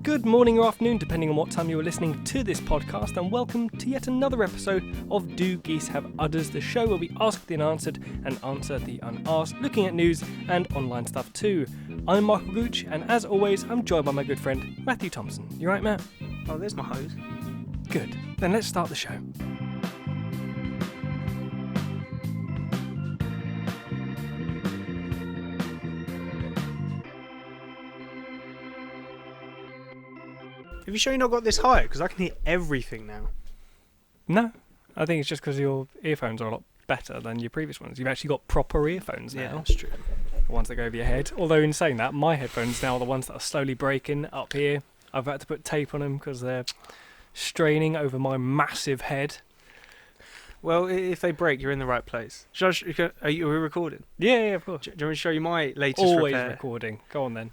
Good morning or afternoon, depending on what time you are listening to this podcast, and welcome to yet another episode of Do Geese Have Udders, the show where we ask the unanswered and answer the unasked, looking at news and online stuff too. I'm Michael Gooch, and as always, I'm joined by my good friend Matthew Thompson. You right, Matt? Oh, there's my hose. Good. Then let's start the show. Are you sure you're not got this high? Because I can hear everything now. No, I think it's just because your earphones are a lot better than your previous ones. You've actually got proper earphones now. Yeah, that's true. The ones that go over your head. Although in saying that, my headphones now are the ones that are slowly breaking up here. I've had to put tape on them because they're straining over my massive head. Well, if they break, you're in the right place. Are we recording? Yeah, of course. Do you want me to show you my latest Always repair? recording. Go on then.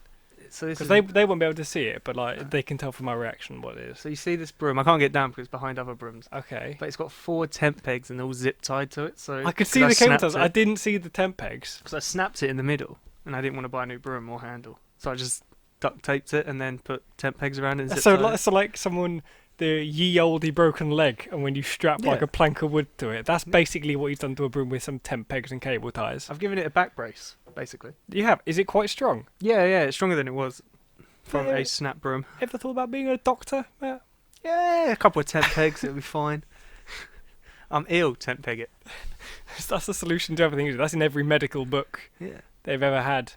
So this Because is, they won't be able to see it, but like they can tell from my reaction what it is. so you see this broom? I can't get down because it's behind other brooms. Okay. But it's got 4 tent pegs and they're all zip tied to it. So I could see the cable ties. I didn't see the temp pegs. Because I snapped it in the middle and I didn't want to buy a new broom or handle. So I just duct taped it and then put tent pegs around it and zip tied it. So like someone, the ye olde broken leg, and when you strap like Yeah. a plank of wood to it, that's basically what you've done to a broom with some temp pegs and cable ties. I've given it a back brace, basically. You have? Is it quite strong? Yeah, it's stronger than it was from Yeah. a snap broom. Ever thought about being a doctor? Yeah. Yeah, a couple of tent pegs, it'll be fine. I'm ill, tent peg it. That's the solution to everything. That's in every medical book Yeah. they've ever had.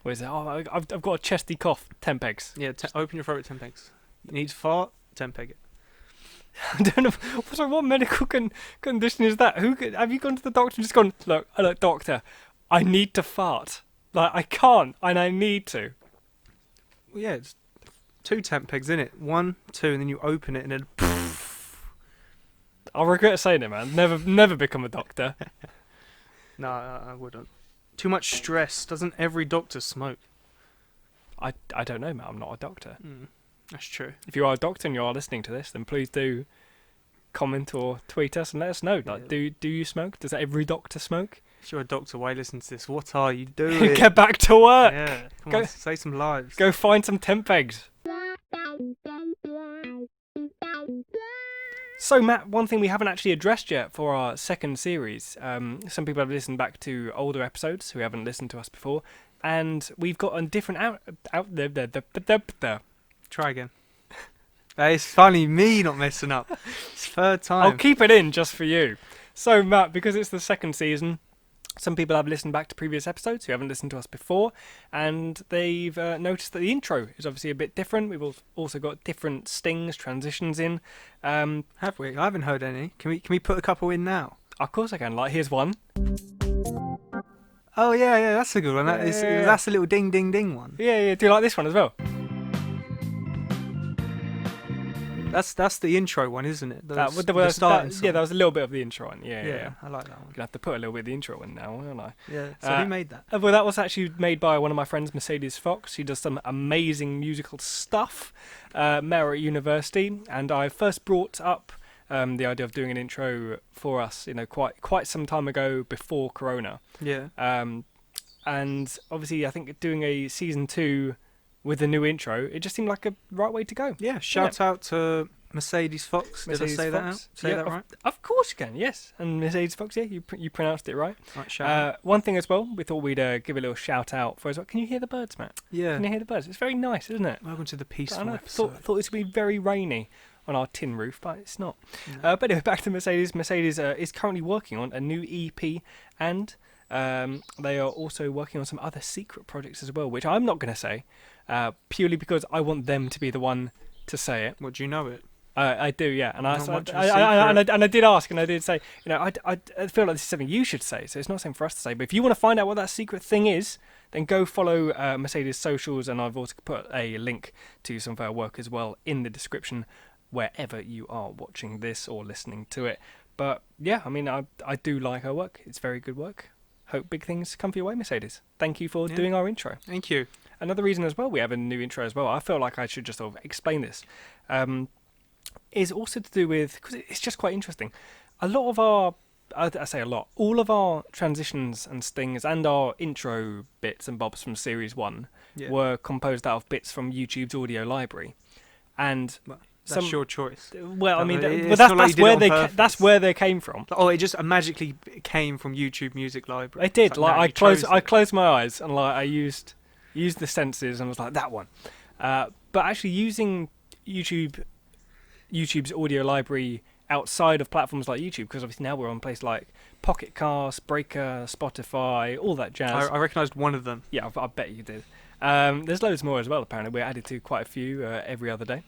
Where is it? Oh, I've got a chesty cough. Temp pegs. Yeah, open your throat with tent pegs. You need to fart, tent peg it. I don't know. What medical condition is that? Have you gone to the doctor and just gone, look, doctor, I need to fart. Like, I can't, and I need to. Well, yeah, it's 2 tent pegs in it. 1, 2, and then you open it and then... I'll regret saying it, man. Never become a doctor. No, I wouldn't. Too much stress. Doesn't every doctor smoke? I don't know, man. I'm not a doctor. That's true. If you are a doctor and you are listening to this, then please do comment or tweet us and let us know. Like, do you smoke? Does every doctor smoke? If you're a doctor, why listen to this? What are you doing? Get back to work. Yeah, come Go- on, say some lives. Go find some temp pegs. So, Matt, one thing we haven't actually addressed yet for our second series, some people have listened back to older episodes who haven't listened to us before, and we've got a different Try again. It's finally me not messing up. It's third time. I'll keep it in just for you. So, Matt, because it's the second season, some people have listened back to previous episodes who haven't listened to us before, and they've noticed that the intro is obviously a bit different. We've also got different stings, transitions in. Have we? I haven't heard any. Can we put a couple in now? Of course I can. Like, here's one. Oh yeah, that's a good one. That's a little ding ding ding one. Yeah. Do you like this one as well? That's the intro one, isn't it? That was a little bit of the intro one. Yeah. I like that one. Gonna have to put a little bit of the intro in now, won't I? Yeah. So who made that? Well, that was actually made by one of my friends, Mercedes Fox. She does some amazing musical stuff. Met at university, and I first brought up the idea of doing an intro for us, quite some time ago before Corona. Yeah. And obviously, I think doing a season 2 with a new intro, it just seemed like a right way to go. Yeah. Shout out to Mercedes Fox. Did I say that out? Say that right? Of course you can. Yes, and Mercedes Fox. Yeah, you pronounced it right. Right. Shout out. One thing as well, we thought we'd give a little shout out for as well. Can you hear the birds, Matt? Yeah. Can you hear the birds? It's very nice, isn't it? Welcome to the I peaceful know, episode. thought this would be very rainy on our tin roof, but it's not. But anyway, back to Mercedes. Mercedes is currently working on a new EP, and they are also working on some other secret projects as well, which I'm not going to say, purely because I want them to be the one to say it. What, do you know it? I do, yeah. And I did ask, and I did say, I feel like this is something you should say, so it's not something for us to say. But if you want to find out what that secret thing is, then go follow Mercedes' socials, and I've also put a link to some of her work as well in the description wherever you are watching this or listening to it. But yeah, I mean, I do like her work. It's very good work. Hope big things come for your way, Mercedes. Thank you for doing our intro. Thank you. Another reason as well we have a new intro as well, I feel like I should just sort of explain this, is also to do with, because it's just quite interesting. A lot of our I say a lot. All of our transitions and stings and our intro bits and bobs from Series 1 were composed out of bits from YouTube's audio library. And well, that's your choice. Well, I mean, that's where they came from. Oh, it just magically came from YouTube Music Library. It did. Like I closed my eyes and like I used the senses and was like that one. But actually using YouTube's audio library outside of platforms like YouTube, because obviously now we're on places like Pocket Cast, Breaker, Spotify, all that jazz. I recognised one of them. Yeah, I bet you did. There's loads more as well, apparently. We're added to quite a few every other day.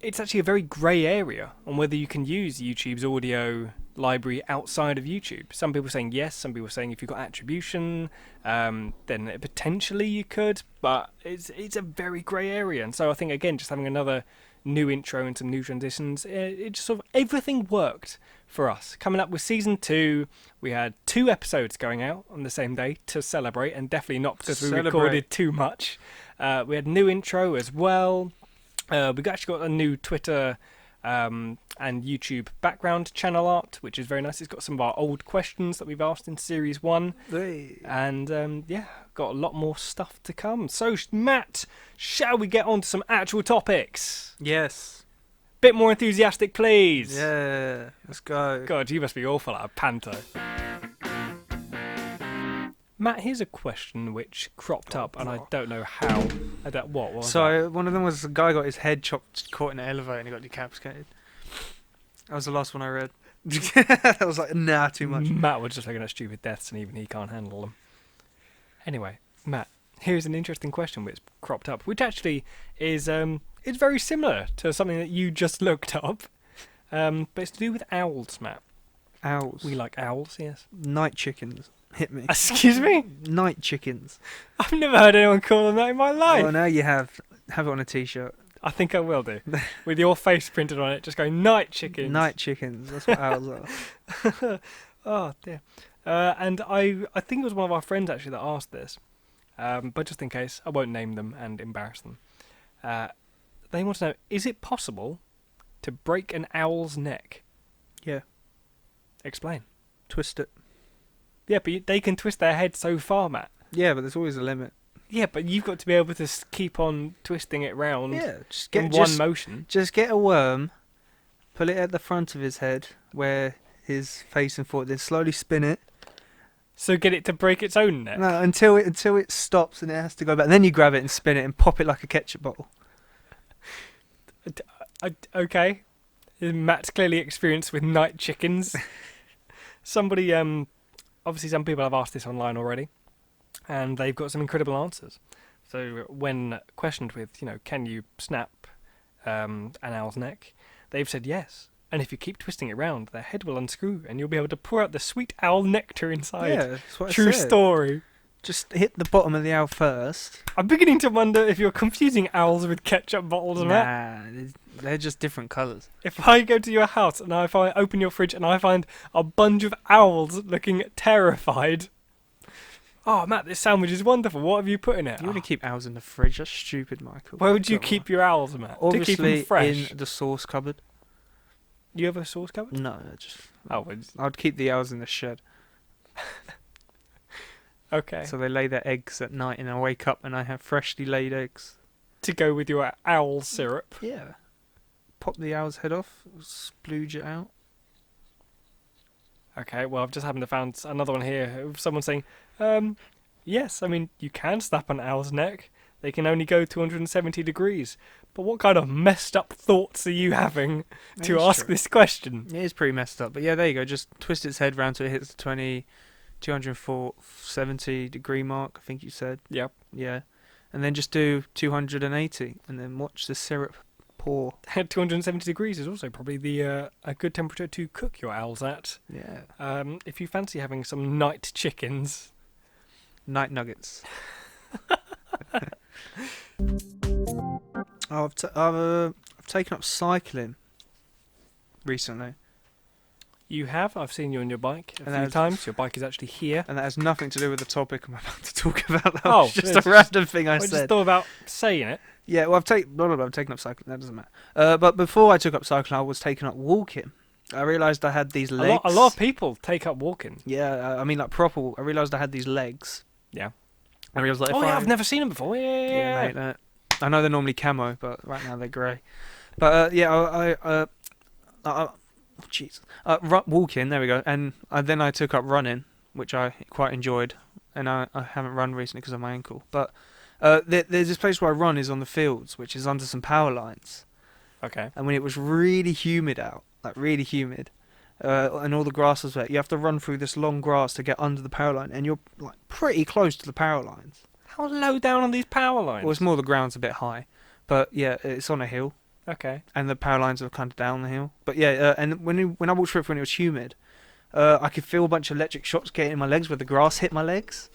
It's actually a very grey area on whether you can use YouTube's audio library outside of YouTube. Some people are saying yes, some people are saying if you've got attribution, then potentially you could, but it's a very grey area. And so I think, again, just having another new intro and some new transitions, it just sort of everything worked for us. Coming up with season 2, we had 2 episodes going out on the same day to celebrate, and definitely not because we recorded too much. We had new intro as well. We actually got a new Twitter and YouTube background channel art, which is very nice. It's got some of our old questions that we've asked in Series 1. Hey. And got a lot more stuff to come. So, Matt, shall we get on to some actual topics? Yes. Bit more enthusiastic, please. Yeah, let's go. God, you must be awful at a panto. Matt, here's a question which cropped up, and I don't know how. What was So, one of them was a guy got his head caught in an elevator and he got decapitated. That was the last one I read. I was like, nah, too much. Matt was just looking at stupid deaths, and even he can't handle them. Anyway, Matt, here's an interesting question which cropped up, which actually is it's very similar to something that you just looked up, but it's to do with owls, Matt. Owls? We like owls, yes. Night chickens. Hit me. Excuse me? Night chickens. I've never heard anyone call them that in my life. Oh, now you have. Have it on a t-shirt. I think I will do. With your face printed on it, just going, night chickens. Night chickens. That's what owls are. Oh, dear. And I think it was one of our friends, actually, that asked this. But just in case, I won't name them and embarrass them. They want to know, is it possible to break an owl's neck? Yeah. Explain. Twist it. Yeah, but they can twist their head so far, Matt. Yeah, but there's always a limit. Yeah, but you've got to be able to keep on twisting it round in one motion. Just get a worm, put it at the front of his head where his face and foot, then slowly spin it. So get it to break its own neck? No, until it stops and it has to go back. And then you grab it and spin it and pop it like a ketchup bottle. Okay. Matt's clearly experienced with night chickens. Somebody, obviously some people have asked this online already, and they've got some incredible answers. So when questioned with, can you snap an owl's neck, they've said yes. And if you keep twisting it round, their head will unscrew, and you'll be able to pour out the sweet owl nectar inside. Yeah, that's what I True said. story. Just hit the bottom of the owl first. I'm beginning to wonder if you're confusing owls with ketchup bottles, Matt. Nah, they're just different colours. If I go to your house and if I open your fridge and I find a bunch of owls looking terrified, oh, Matt, this sandwich is wonderful. What have you put in it? You want to keep owls in the fridge? That's stupid, Michael. Where would you keep your owls, Matt? Obviously, to keep them fresh? in the sauce cupboard. You have a sauce cupboard? No, I'd keep the owls in the shed. Okay. So they lay their eggs at night, and I wake up and I have freshly laid eggs. To go with your owl syrup? Yeah. Pop the owl's head off, splooge it out. Okay, well, I've just happened to found another one here of someone saying, yes, I mean, you can snap an owl's neck. They can only go 270 degrees. But what kind of messed up thoughts are you having to ask this question? It is pretty messed up. But yeah, there you go. Just twist its head round so it hits the 270 degree mark, I think you said. Yep. Yeah. And then just do 280 and then watch the syrup pour. 270 degrees is also probably the a good temperature to cook your owls at. Yeah. If you fancy having some night chickens. Night nuggets. I've taken up cycling recently. You have? I've seen you on your bike a few times. Your bike is actually here. And that has nothing to do with the topic I'm about to talk about. That was just a random thing I said. I just thought about saying it. Yeah, well, I've taken up cycling. That doesn't matter. But before I took up cycling, I was taking up walking. I realised I had these legs. A lot of people take up walking. Yeah, I mean, like, proper. I realised I had these legs. Yeah. I realised, like, I've never seen them before. Yeah. Mate, I know they're normally camo, but right now they're grey. But, yeah, jeez. Walking, there we go. And then I took up running, which I quite enjoyed. And I haven't run recently because of my ankle. But there's this place where I run is on the fields, which is under some power lines. Okay. And when it was really humid out, like really humid, and all the grass was wet, you have to run through this long grass to get under the power line, and you're like pretty close to the power lines. How low down on these power lines? Well, it's more the ground's a bit high, but yeah, it's on a hill. Okay. And the power lines are kind of down the hill. But yeah, and when I walked through it when it was humid, I could feel a bunch of electric shocks getting in my legs where the grass hit my legs.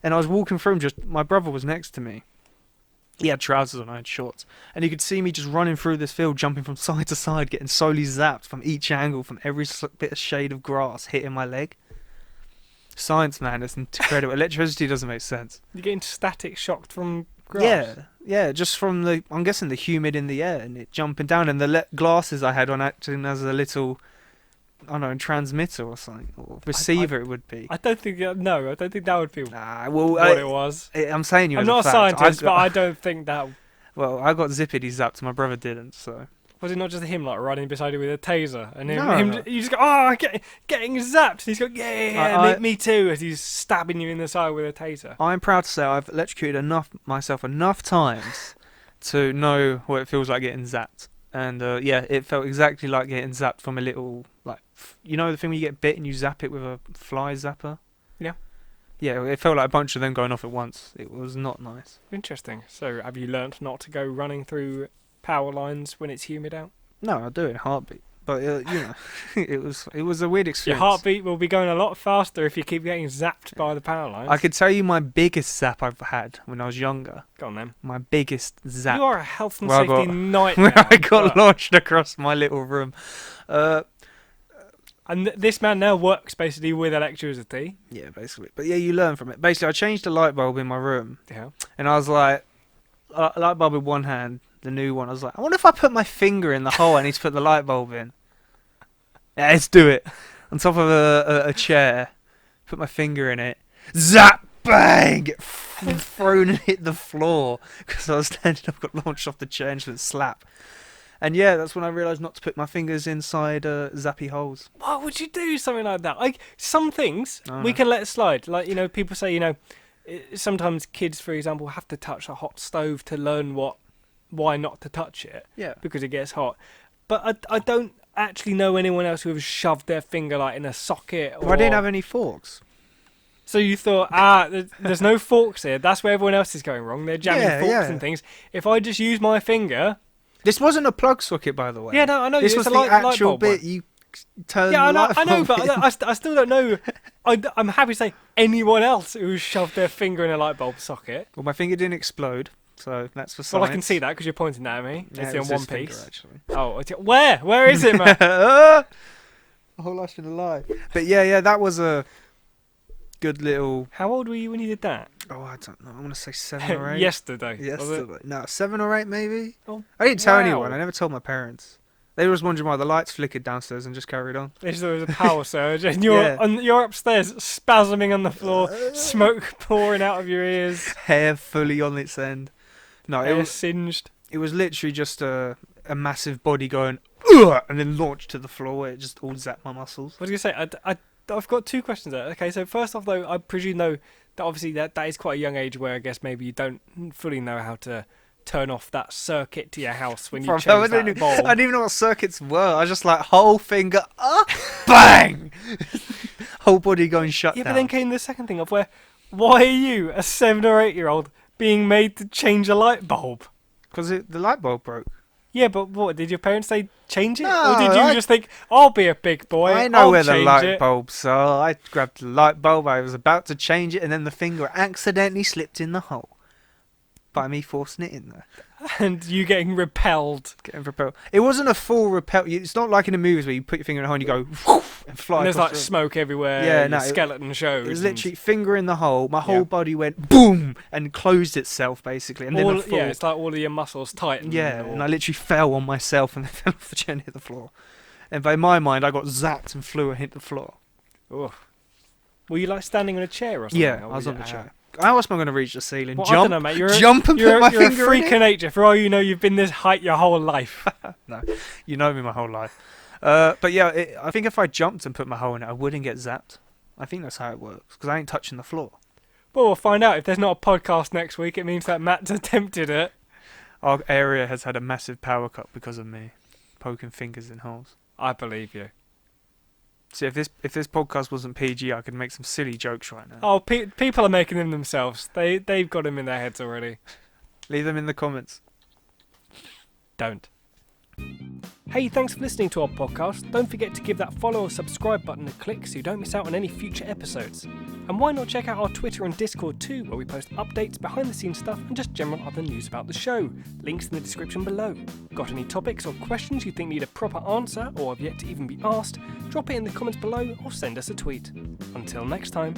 And I was walking through them, my brother was next to me. He had trousers on, I had shorts. And you could see me just running through this field, jumping from side to side, getting slowly zapped from each angle, from every bit of shade of grass hitting my leg. Science, man, it's incredible. Electricity doesn't make sense. You're getting static shocked from grass? Yeah, just from I'm guessing the humid in the air and it jumping down, and the glasses I had on acting as a little, I don't know, transmitter or something, or receiver it would be. I don't think that would be what it was. I'm saying you. I'm not a scientist, but I don't think that. Well, I got zippity zapped, my brother didn't, so. Was it not just him like running beside you with a taser, and No. you just go, getting zapped, and he's going, me too, as he's stabbing you in the side with a taser. I'm proud to say I've electrocuted myself enough times to know what it feels like getting zapped. And yeah, it felt exactly like getting zapped from a little, like, you know the thing where you get bit and you zap it with a fly zapper? Yeah. Yeah, it felt like a bunch of them going off at once. It was not nice. Interesting. So have you learnt not to go running through power lines when it's humid out? No, I do it in a heartbeat. But, you know, it was a weird experience. Your heartbeat will be going a lot faster if you keep getting zapped by the power lines. I could tell you my biggest zap I've had when I was younger. Go on then. My biggest zap. You are a health and safety nightmare. Where I got launched across my little room. And this man now works basically with electricity. Yeah, basically. But yeah, you learn from it. Basically, I changed the light bulb in my room. Yeah. And I was like, light bulb in one hand, the new one. I was like, I wonder if I put my finger in the hole I need to put the light bulb in. Yeah, let's do it. On top of a chair, put my finger in it. Zap! Bang! Get thrown and hit the floor. Because I was standing up, got launched off the chair and just went slap. And yeah, that's when I realised not to put my fingers inside zappy holes. Why would you do something like that? Like, some things we can let slide. Like, you know, people say, you know, sometimes kids, for example, have to touch a hot stove to learn why not to touch it. Yeah. Because it gets hot. But I don't actually know anyone else who has shoved their finger like in a socket. Or... I didn't have any forks. So you thought, there's no forks here. That's where everyone else is going wrong. They're jamming forks and things. If I just use my finger... This wasn't a plug socket, by the way. Yeah, no, I know. This was the actual bit you turn the light bulb I know, but I still don't know. I'm happy to say anyone else who's shoved their finger in a light bulb socket. Well, my finger didn't explode, so that's for science. Well, I can see that because you're pointing that at me. Yeah, it's in one piece. Finger, actually. Oh, where? Where is it, man? A whole life's been a lie. But yeah, that was a good little... How old were you when you did that? Oh, I don't know. I want to say 7 or 8. Yesterday. No, 7 or 8 maybe. Oh, I didn't tell anyone. I never told my parents. They were just wondering why the lights flickered downstairs and just carried on. They just thought it was a power surge, and you're upstairs spasming on the floor, smoke pouring out of your ears, hair fully on its end. No, hair singed. It was literally just a massive body going, ugh, and then launched to the floor where it just all zapped my muscles. What was I going to say? I've got 2 questions there. Okay, so first off, though, I presume, though, that obviously that is quite a young age where I guess maybe you don't fully know how to turn off that circuit to your house when you change that bulb. I didn't even know what circuits were. I was just like, whole finger, bang! Whole body going shut down. Yeah, but then came the second thing of why are you, a 7 or 8-year-old, being made to change a light bulb? Because the light bulb broke. Yeah, but what, did your parents say change it? No, or did you just think, I'll be a big boy, I know where the light bulbs are. I grabbed the light bulb, I was about to change it, and then the finger accidentally slipped in the hole. By me forcing it in there. And you getting repelled. It wasn't a full repel. It's not like in the movies where you put your finger in a hole and you go whoosh, and fly. And there's like smoke everywhere. Yeah, no. Skeleton shows. It was literally finger in the hole. My whole body went boom and closed itself basically. And then it's like all of your muscles tightened. Yeah, and I literally fell on myself and then fell off the chair and hit the floor. And by my mind, I got zapped and flew and hit the floor. Oh. Were you like standing on a chair or something? Yeah, I was on the chair. How else am I going to reach the ceiling? Well, Jump? I don't know, mate. Jump and put my you're a finger freak in of nature. For all you know, you've been this height your whole life. No, you know me my whole life. But yeah, I think if I jumped and put my hole in it, I wouldn't get zapped. I think that's how it works, because I ain't touching the floor. Well, we'll find out. If there's not a podcast next week, it means that Matt's attempted it. Our area has had a massive power cut because of me poking fingers in holes. I believe you. See, if this podcast wasn't PG, I could make some silly jokes right now. Oh, people are making them themselves. They've got them in their heads already. Leave them in the comments. Don't. Hey, thanks for listening to our podcast. Don't forget to give that follow or subscribe button a click so you don't miss out on any future episodes. And why not check out our Twitter and Discord too, where we post updates, behind the scenes stuff, and just general other news about the show. Links in the description below. Got any topics or questions you think need a proper answer or have yet to even be asked? Drop it in the comments below or send us a tweet. Until next time.